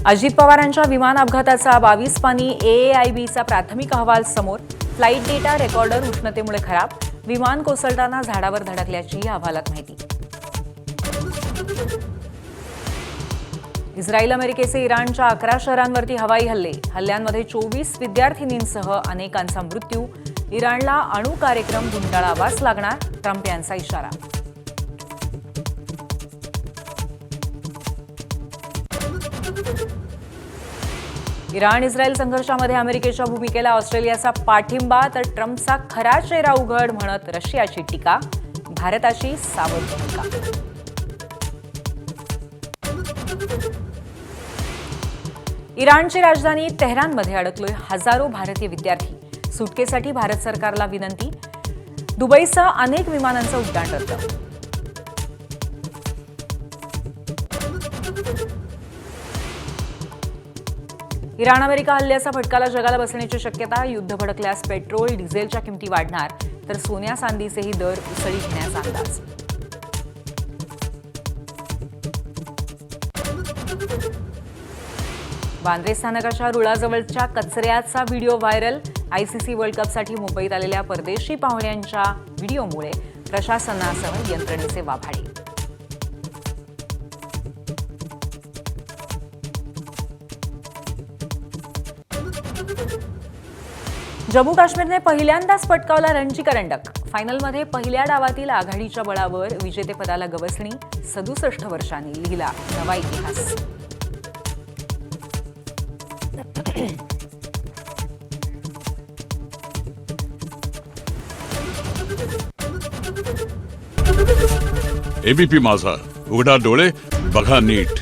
अजित पवारांच्या विमान अपघाताचा 22 पानी AAIBचा प्राथमिक अहवाल समोर. फ्लाईट डेटा रेकॉर्डर उष्णतेमुळे खराब. विमान कोसळताना झाडावर धडकल्याची अहवालात माहिती. इस्रायल अमेरिकेचे इराणच्या 11 शहरांवरती हवाई हल्ले. हल्ल्यांमध्ये 24 विद्यार्थिनींसह अनेकांचा मृत्यू. इराणला अणु कार्यक्रम गुंडाळावाच लागणार, ट्रम्प यांचा इशारा. इराण इस्रायल संघर्षामध्ये अमेरिकेच्या भूमिकेला ऑस्ट्रेलियाचा पाठिंबा, तर ट्रम्पचा खरा चेहरा उघड म्हणत रशियाची टीका. भारताची सावध भूमिका. इराणची राजधानी तेहरानमध्ये अडकलोय हजारो भारतीय विद्यार्थी. सुटकेसाठी भारत सरकारला विनंती. दुबईसह अनेक विमानांचं उड्डाण रद्द. इराण अमेरिका हल्ल्याचा फटकाला जगाला बसण्याची शक्यता. युद्ध भडकल्यास पेट्रोल डिझेलच्या किमती वाढणार, तर सोन्या चांदीचेही दर उसळी घेण्याचा अंदाज. वांद्रे स्थानकाच्या रुळाजवळच्या कचऱ्याचा व्हिडिओ व्हायरल. ICC वर्ल्ड कपसाठी मुंबईत आलेल्या परदेशी पाहुण्यांच्या व्हिडिओमुळे प्रशासनासह यंत्रणेचे वाभाडे. जम्मू काश्मीरने पहिल्यांदाच पटकावला रणजी करंडक. फायनलमध्ये पहिल्या डावातील आघाडीच्या बळावर विजेतेपदाला गवसणी. 67 वर्षांनी लिहिला नवा इतिहास. ABP माझा, उघडा डोळे बघा नीट.